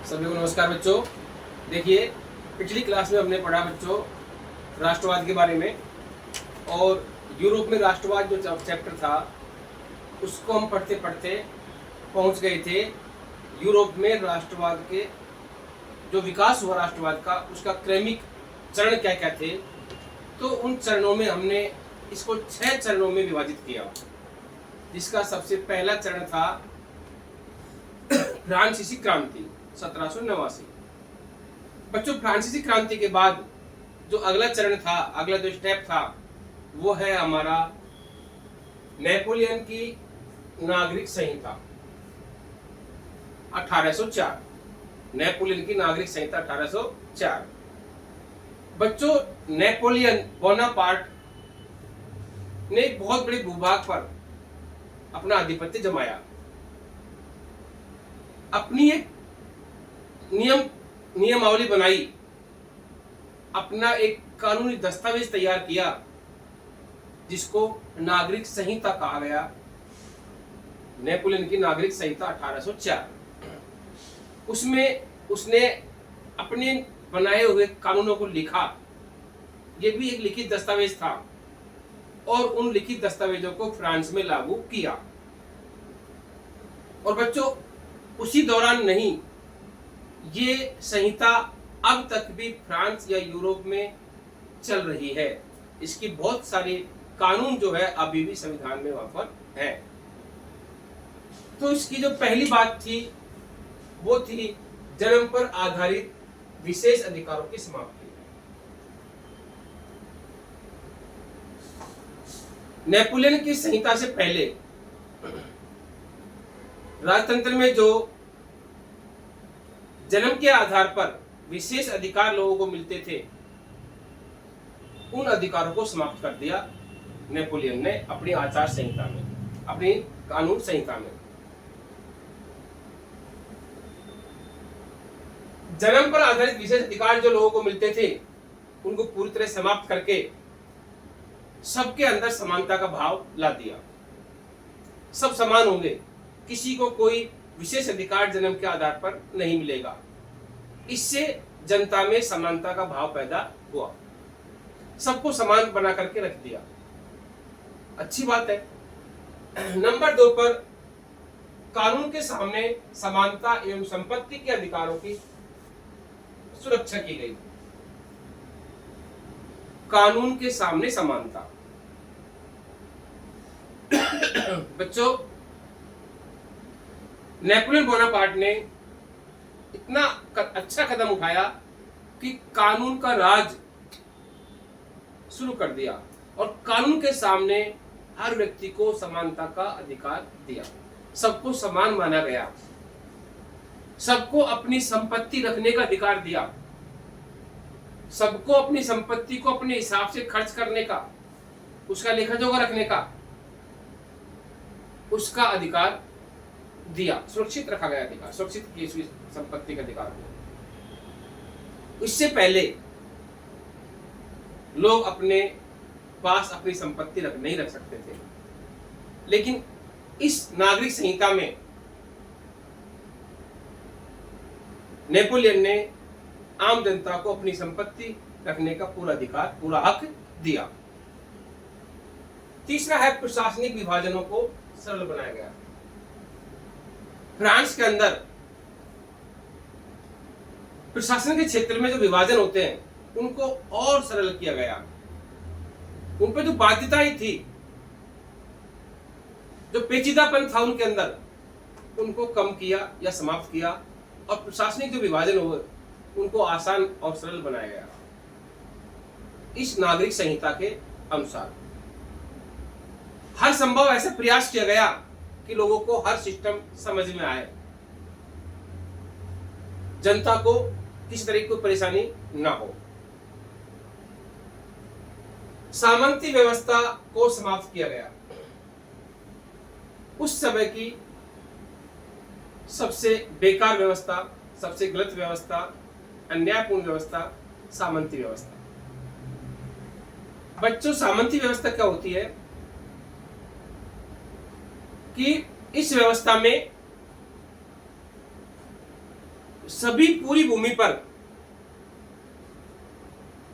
सभी को नमस्कार बच्चों। देखिए, पिछली क्लास में हमने पढ़ा बच्चों राष्ट्रवाद के बारे में, और यूरोप में राष्ट्रवाद जो चैप्टर था उसको हम पढ़ते पढ़ते पहुंच गए थे यूरोप में राष्ट्रवाद के जो विकास हुआ राष्ट्रवाद का, उसका क्रमिक चरण क्या क्या थे। तो उन चरणों में हमने इसको 6 चरणों में विभाजित किया, जिसका सबसे पहला चरण था फ्रांसीसी क्रांति 1789। बच्चों, फ्रांसीसी क्रांति के बाद जो अगला चरण था, अगला जो स्टेप था, वो है हमारा नेपोलियन की नागरिक संहिता 1804। नेपोलियन की नागरिक संहिता 1804। बच्चों, नेपोलियन बोनापार्ट ने बहुत बड़े भूभाग पर अपना आधिपत्य जमाया, अपनी एक नियमावली बनाई, अपना एक कानूनी दस्तावेज तैयार किया जिसको नागरिक संहिता कहा गया। नेपोलियन की नागरिक संहिता 1804। उसमें उसने अपने बनाए हुए कानूनों को लिखा। यह भी एक लिखित दस्तावेज था, और उन लिखित दस्तावेजों को फ्रांस में लागू किया। और बच्चों, उसी दौरान नहीं, ये संहिता अब तक भी फ्रांस या यूरोप में चल रही है। इसकी बहुत सारे कानून जो है अभी भी संविधान में वहां पर है। तो इसकी जो पहली बात थी वो थी जन्म पर आधारित विशेष अधिकारों की समाप्ति। नेपोलियन की संहिता से पहले राजतंत्र में जो जन्म के आधार पर विशेष अधिकार लोगों को मिलते थे, उन अधिकारों को समाप्त कर दिया नेपोलियन ने अपनी आचार संहिता में, अपनी कानून संहिता में। जन्म पर आधारित विशेष अधिकार जो लोगों को मिलते थे, उनको पूरी तरह समाप्त करके सबके अंदर समानता का भाव ला दिया। सब समान होंगे, किसी को कोई विशेष अधिकार जन्म के आधार पर नहीं मिलेगा। इससे जनता में समानता का भाव पैदा हुआ, सबको समान बना करके रख दिया। अच्छी बात है। नंबर 2 पर कानून के सामने समानता एवं संपत्ति के अधिकारों की सुरक्षा की गई। कानून के सामने समानता। बच्चों, नेपोलियन बोनापार्ट ने इतना अच्छा कदम उठाया कि कानून का राज शुरू कर दिया, और कानून के सामने हर व्यक्ति को समानता का अधिकार दिया। सबको समान माना गया, सबको अपनी संपत्ति रखने का अधिकार दिया, सबको अपनी संपत्ति को अपने हिसाब से खर्च करने का, उसका लेखा जोखा रखने का, उसका अधिकार दिया। सुरक्षित रखा गया अधिकार, सुरक्षित की संपत्ति का अधिकार हो। इससे पहले लोग अपने पास अपनी संपत्ति नहीं रख सकते थे, लेकिन इस नागरिक संहिता में नेपोलियन ने आम जनता को अपनी संपत्ति रखने का पूरा अधिकार, पूरा हक दिया। तीसरा है प्रशासनिक विभाजनों को सरल बनाया गया। फ्रांस के अंदर प्रशासन के क्षेत्र में जो विभाजन होते हैं, उनको और सरल किया गया। उन पर जो बाध्यताएं थी, जो पेचीदापन था उनके अंदर, उनको कम किया या समाप्त किया, और प्रशासनिक जो विभाजन हुए उनको आसान और सरल बनाया गया इस नागरिक संहिता के अनुसार। हर संभव ऐसा प्रयास किया गया कि लोगों को हर सिस्टम समझ में आए, जनता को किसी तरह की कोई परेशानी ना हो। सामंती व्यवस्था को समाप्त किया गया। उस समय की सबसे बेकार व्यवस्था, सबसे गलत व्यवस्था, अन्यायपूर्ण व्यवस्था सामंती व्यवस्था। बच्चों, सामंती व्यवस्था क्या होती है कि इस व्यवस्था में सभी पूरी भूमि पर,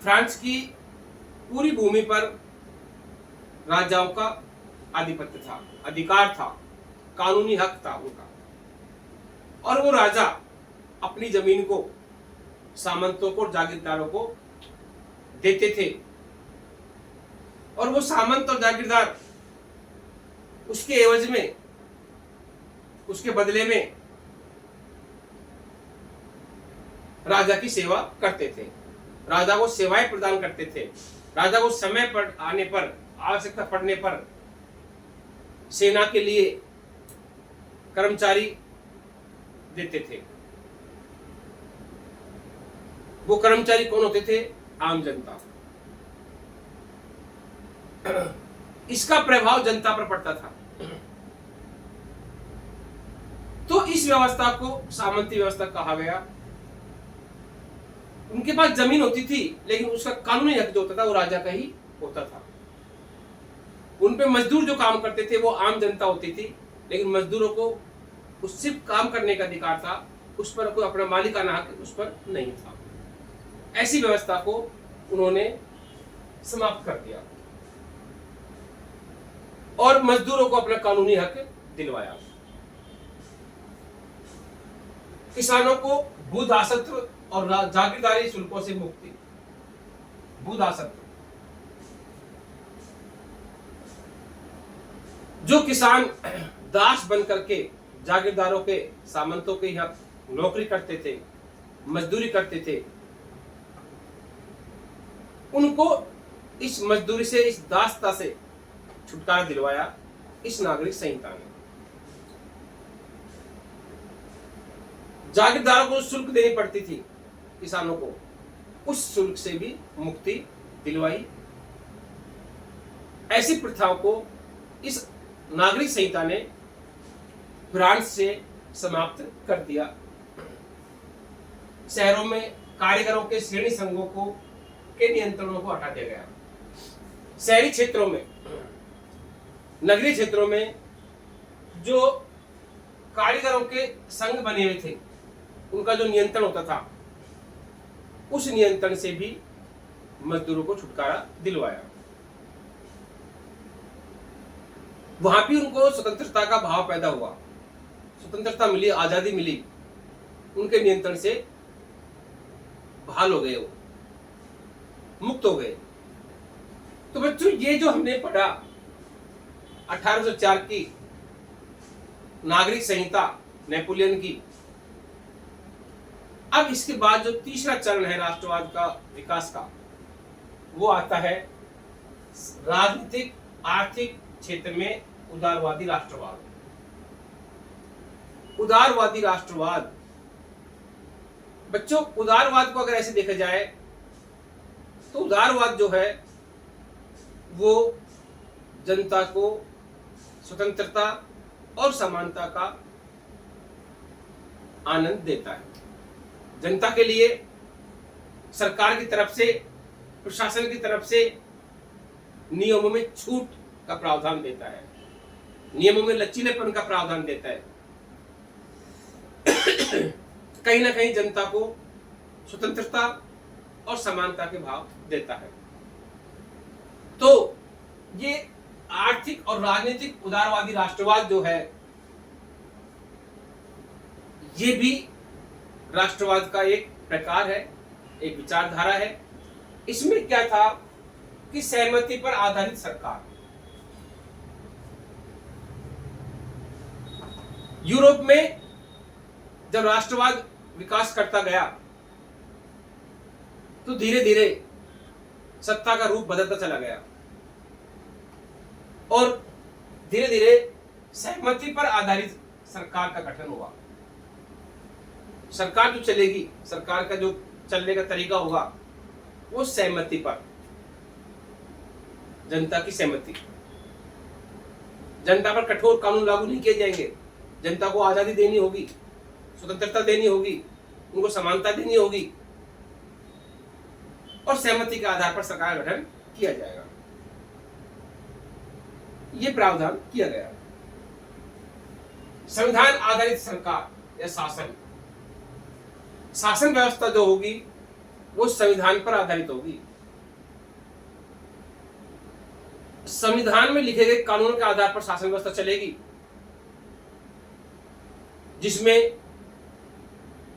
फ्रांस की पूरी भूमि पर राजाओं का आधिपत्य था, अधिकार था, कानूनी हक था उनका। और वो राजा अपनी जमीन को सामंतों को और जागीरदारों को देते थे, और वो सामंत और जागीरदार उसके एवज में, उसके बदले में राजा की सेवा करते थे, राजा को सेवाएं प्रदान करते थे, राजा को समय पर आने पर, आवश्यकता पड़ने पर सेना के लिए कर्मचारी देते थे। वो कर्मचारी कौन होते थे? आम जनता। इसका प्रभाव जनता पर पड़ता था। तो इस व्यवस्था को सामंती व्यवस्था कहा गया। उनके पास जमीन होती थी, लेकिन उसका कानूनी हक जो होता था वो राजा का ही होता था। उन पे मजदूर जो काम करते थे वो आम जनता होती थी, लेकिन मजदूरों को उस सिर्फ काम करने का अधिकार था, उस पर कोई अपना मालिकाना हक उस पर नहीं था। ऐसी व्यवस्था को उन्होंने समाप्त कर दिया और मजदूरों को अपना कानूनी हक दिलवाया। किसानों को भूदासत्व और जागीरदारी शुल्कों से मुक्ति। भूदासत्व, जो किसान दास बन करके जागीरदारों के, सामंतों के यहाँ नौकरी करते थे, मजदूरी करते थे, उनको इस मजदूरी से, इस दासता से छुटकारा दिलवाया इस नागरिक संहिता ने। जागीरदारों को शुल्क देनी पड़ती थी किसानों को, उस शुल्क से भी मुक्ति दिलवाई। ऐसी प्रथाओं को इस नागरिक संहिता ने फ्रांस से समाप्त कर दिया। शहरों में कारीगरों के श्रेणी संघों को के नियंत्रणों को हटा दिया गया। शहरी क्षेत्रों में, नगरीय क्षेत्रों में जो कारीगरों के संघ बने हुए थे, उनका जो नियंत्रण होता था, उस नियंत्रण से भी मजदूरों को छुटकारा दिलवाया। वहां भी उनको स्वतंत्रता का भाव पैदा हुआ, स्वतंत्रता मिली, आजादी मिली, उनके नियंत्रण से बहाल हो गए, वो मुक्त हो गए। तो बच्चों, ये जो हमने पढ़ा 1804 की नागरिक संहिता नेपोलियन की, अब इसके बाद जो तीसरा चरण है राष्ट्रवाद का विकास का, वो आता है राजनीतिक आर्थिक क्षेत्र में उदारवादी राष्ट्रवाद। उदारवादी राष्ट्रवाद, बच्चों, उदारवाद को अगर ऐसे देखा जाए तो उदारवाद जो है वो जनता को स्वतंत्रता और समानता का आनंद देता है। जनता के लिए सरकार की तरफ से, प्रशासन की तरफ से नियमों में छूट का प्रावधान देता है, नियमों में लचीलेपन का प्रावधान देता है। कहीं ना कहीं जनता को स्वतंत्रता और समानता के भाव देता है। तो ये आर्थिक और राजनीतिक उदारवादी राष्ट्रवाद जो है, ये भी राष्ट्रवाद का एक प्रकार है, एक विचारधारा है। इसमें क्या था कि सहमति पर आधारित सरकार। यूरोप में जब राष्ट्रवाद विकास करता गया तो धीरे धीरे सत्ता का रूप बदलता चला गया और धीरे धीरे सहमति पर आधारित सरकार का गठन हुआ। सरकार जो चलेगी, सरकार का जो चलने का तरीका होगा, वो सहमति पर, जनता की सहमति। जनता पर कठोर कानून लागू नहीं किए जाएंगे, जनता को आजादी देनी होगी, स्वतंत्रता देनी होगी, उनको समानता देनी होगी और सहमति के आधार पर सरकार गठन किया जाएगा। यह प्रावधान किया गया। संविधान आधारित सरकार या शासन, शासन व्यवस्था जो होगी वो संविधान पर आधारित होगी। संविधान में लिखे गए कानून के आधार पर शासन व्यवस्था चलेगी, जिसमें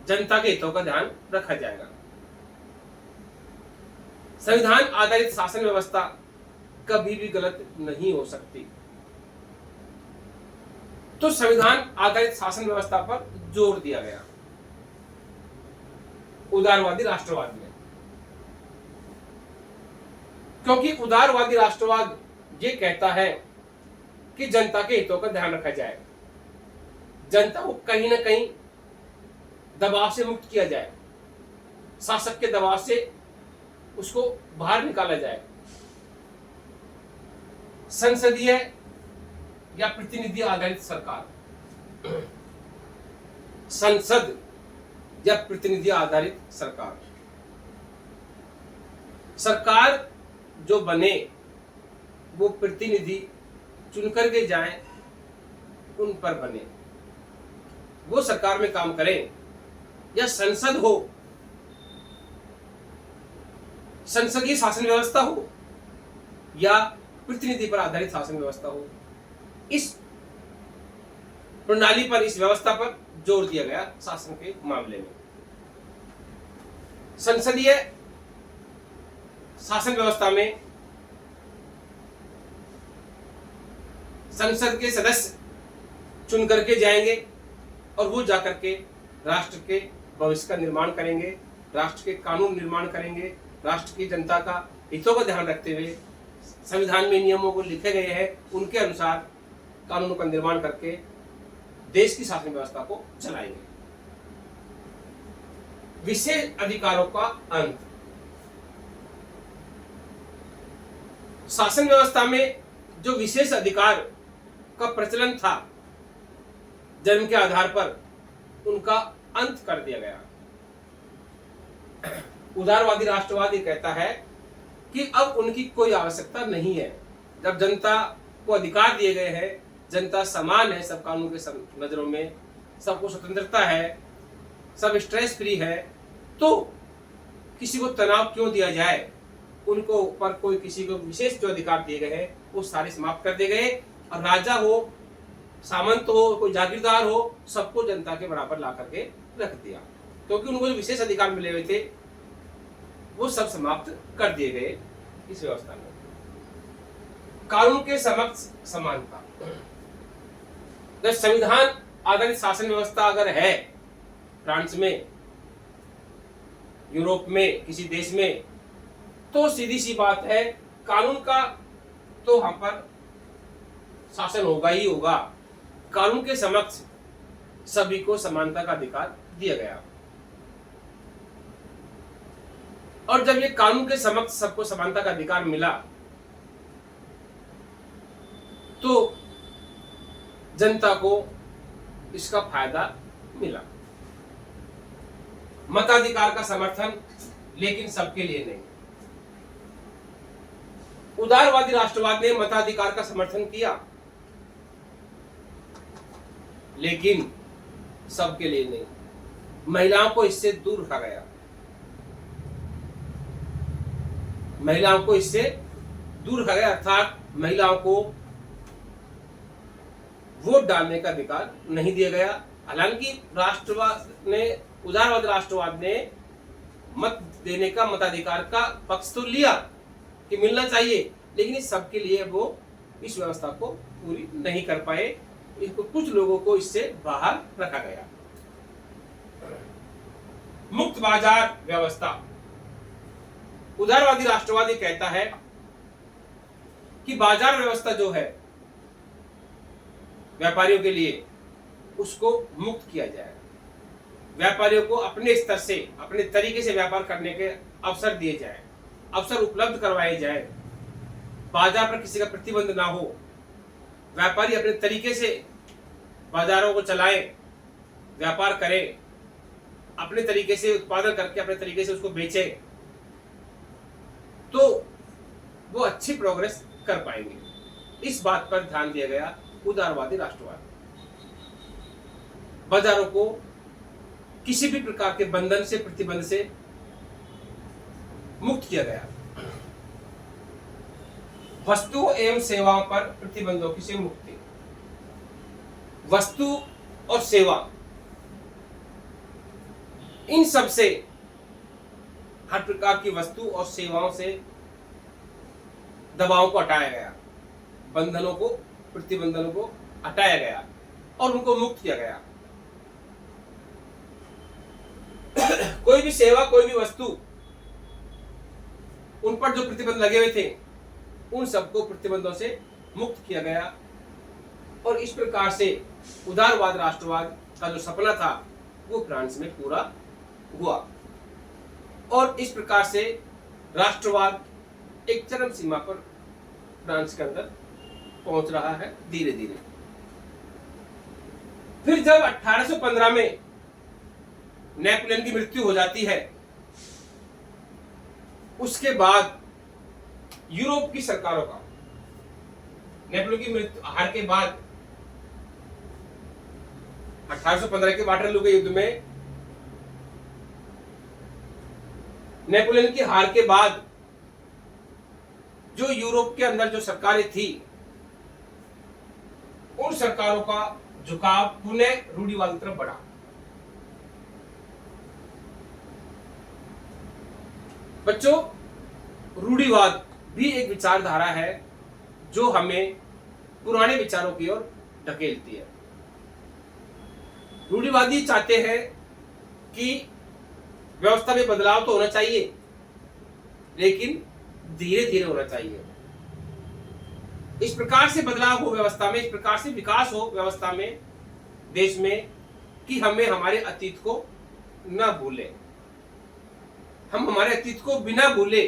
जनता के हितों का ध्यान रखा जाएगा। संविधान आधारित शासन व्यवस्था कभी भी गलत नहीं हो सकती। तो संविधान आधारित शासन व्यवस्था पर जोर दिया गया उदारवादी राष्ट्रवाद में, क्योंकि उदारवादी राष्ट्रवाद ये कहता है कि जनता के हितों का ध्यान रखा जाए, जनता को कहीं ना कहीं दबाव से मुक्त किया जाए, शासक के दबाव से उसको बाहर निकाला जाए। संसदीय या प्रतिनिधि आधारित सरकार, संसद या प्रतिनिधि आधारित सरकार, सरकार जो बने वो प्रतिनिधि चुनकर के जाएं, उन पर बने, वो सरकार में काम करें, या संसद हो, संसदीय शासन व्यवस्था हो या प्रतिनिधि पर आधारित शासन व्यवस्था हो, इस प्रणाली पर, इस व्यवस्था पर जोर दिया गया शासन के मामले में। संसदीय शासन व्यवस्था में संसद के सदस्य चुन करके जाएंगे और वो जाकर के राष्ट्र के भविष्य का निर्माण करेंगे, राष्ट्र के कानून निर्माण करेंगे, राष्ट्र की जनता का हितों का ध्यान रखते हुए संविधान में नियमों को लिखे गए हैं उनके अनुसार कानूनों का निर्माण करके देश की शासन व्यवस्था को चलाएंगे। विशेष अधिकारों का अंत। शासन व्यवस्था में जो विशेष अधिकार का प्रचलन था जन्म के आधार पर, उनका अंत कर दिया गया। उदारवादी राष्ट्रवाद ये कहता है कि अब उनकी कोई आवश्यकता नहीं है। जब जनता को अधिकार दिए गए हैं, जनता समान है सब कानून के नजरों में, सबको स्वतंत्रता है, सब स्ट्रेस फ्री है, तो किसी को तनाव क्यों दिया जाए। उनको ऊपर कोई किसी को विशेष जो अधिकार दिए गए हैं वो सारे समाप्त कर दिए गए, और राजा हो, सामंत हो, कोई जागीरदार हो, सबको जनता के बराबर ला करके रख दिया, क्योंकि उनको जो विशेष अधिकार मिले हुए थे वो सब समाप्त कर दिए गए इस व्यवस्था में। कानून के समक्ष समानता। जब संविधान आधारित शासन व्यवस्था अगर है फ्रांस में, यूरोप में, किसी देश में, तो सीधी सी बात है कानून का तो हम पर शासन होगा ही होगा। कानून के समक्ष सभी को समानता का अधिकार दिया गया, और जब ये कानून के समक्ष सबको समानता का अधिकार मिला तो जनता को इसका फायदा मिला। मताधिकार का समर्थन, लेकिन सबके लिए नहीं। उदारवादी राष्ट्रवाद ने मताधिकार का समर्थन किया, लेकिन सबके लिए नहीं। महिलाओं को इससे दूर रखा गया, महिलाओं को इससे दूर रखा गया, अर्थात महिलाओं को वोट डालने का अधिकार नहीं दिया गया। हालांकि राष्ट्रवाद ने, उदारवादी राष्ट्रवाद ने मत देने का, मताधिकार का पक्ष तो लिया कि मिलना चाहिए, लेकिन इस सबके लिए वो इस व्यवस्था को पूरी नहीं कर पाए। इसको कुछ लोगों को इससे बाहर रखा गया। मुक्त बाजार व्यवस्था। उदारवादी राष्ट्रवादी कहता है कि बाजार व्यवस्था जो है व्यापारियों के लिए, उसको मुक्त किया जाए। व्यापारियों को अपने स्तर से, अपने तरीके से व्यापार करने के अवसर दिए जाए, अवसर उपलब्ध करवाए जाए। बाजार पर किसी का प्रतिबंध ना हो, व्यापारी अपने तरीके से बाजारों को चलाएं, व्यापार करें, अपने तरीके से उत्पादन करके अपने तरीके से उसको बेचें, तो वो अच्छी प्रोग्रेस कर पाएंगे। इस बात पर ध्यान दिया गया उदारवादी राष्ट्रवाद। बाजारों को किसी भी प्रकार के बंधन से, प्रतिबंध से मुक्त किया गया। वस्तुओं एवं सेवाओं पर प्रतिबंधों की से मुक्ति। वस्तु और सेवा, इन सब से, हर प्रकार की वस्तु और सेवाओं से दबावों को हटाया गया, बंधनों को, प्रतिबंधनों को हटाया गया और उनको मुक्त किया गया। कोई भी सेवा, कोई भी वस्तु, उन पर जो प्रतिबंध लगे हुए थे, उन सबको प्रतिबंधों से मुक्त किया गया और इस प्रकार से उदारवाद, राष्ट्रवाद का जो सपना था वो फ्रांस में पूरा हुआ और इस प्रकार से राष्ट्रवाद एक चरम सीमा पर फ्रांस के अंदर पहुंच रहा है धीरे धीरे। फिर जब 1815 में नेपोलियन की मृत्यु हो जाती है, उसके बाद यूरोप की सरकारों का, नेपोलियन की मृत्यु हार के बाद 1815 के वाटरलू के युद्ध में, नेपोलियन की हार के बाद जो यूरोप के अंदर जो सरकारें थी, उन सरकारों का झुकाव पुनः रूढ़िवाद की तरफ बढ़ा। बच्चों, रूढ़िवाद भी एक विचारधारा है जो हमें पुराने विचारों की ओर धकेलती है। रूढ़िवादी चाहते हैं कि व्यवस्था में बदलाव तो होना चाहिए, लेकिन धीरे धीरे होना चाहिए। इस प्रकार से बदलाव हो व्यवस्था में, इस प्रकार से विकास हो व्यवस्था में, देश में, कि हमें हमारे अतीत को न भूले, हम हमारे अतीत को बिना भूले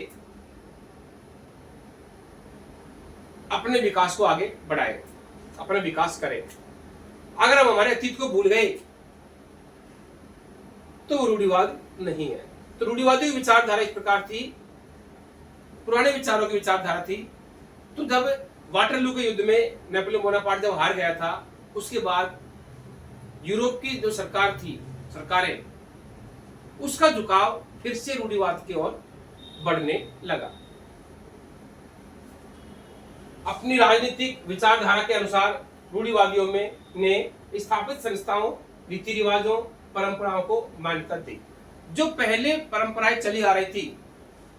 अपने विकास को आगे बढ़ाएं, अपना विकास करें। अगर हम हमारे अतीत को भूल गए तो वो रूढ़िवाद नहीं है। तो रूढ़िवादी की विचारधारा इस प्रकार थी, पुराने विचारों की विचारधारा थी। तो जब वाटरलू के युद्ध में नेपोलियन बोनापार्ट जब हार गया था, उसके बाद यूरोप की जो सरकार थी, सरकारें, उसका झुकाव फिर से रूढ़िवाद की ओर बढ़ने लगा। अपनी राजनीतिक विचारधारा के अनुसार रूढ़िवादियों में ने स्थापित संस्थाओं, रीति रिवाजों, परंपराओं को मान्यता दी। जो पहले परंपराएं चली आ रही थी,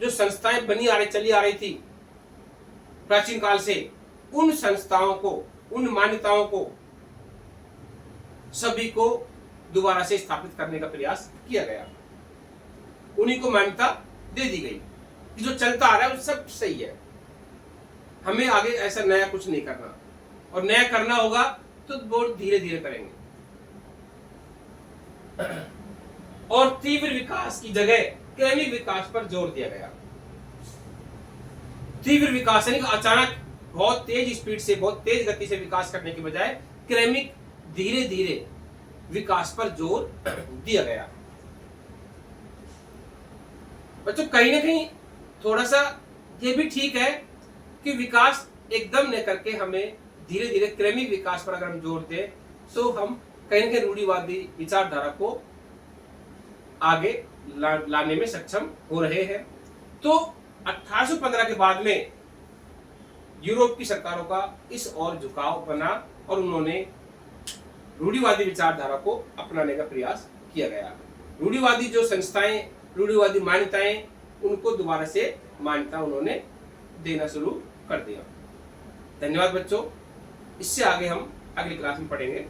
जो संस्थाएं बनी आ रही चली आ रही थी प्राचीन काल से, उन संस्थाओं को, उन मान्यताओं को, सभी को दोबारा से स्थापित करने का प्रयास किया गया। उन्हीं को मान्यता दे दी गई कि जो चलता आ रहा है वो सब सही है, हमें आगे ऐसा नया कुछ नहीं करना, और नया करना होगा तो बहुत धीरे धीरे करेंगे। और तीव्र विकास की जगह क्रमिक विकास पर जोर दिया गया। तीव्र विकास यानी अचानक बहुत तेज स्पीड से, बहुत तेज गति से विकास करने के बजाय क्रमिक, धीरे धीरे विकास पर जोर दिया गया। बच्चों, कहीं ना कहीं थोड़ा सा ये भी ठीक है कि विकास एकदम न करके हमें धीरे धीरे क्रमिक विकास पर अगर हम जोर दें तो हम कहीं ना कहीं रूढ़िवादी विचारधारा को आगे लाने में सक्षम हो रहे हैं। तो 1815 के बाद में यूरोप की सरकारों का इस ओर झुकाव बना और उन्होंने रूढ़िवादी विचारधारा को अपनाने का प्रयास किया गया। रूढ़िवादी जो संस्थाएं, रूढ़िवादी मान्यताएं, उनको दोबारा से मान्यता उन्होंने देना शुरू कर दिया। धन्यवाद बच्चों, इससे आगे हम अगली क्लास में पढ़ेंगे।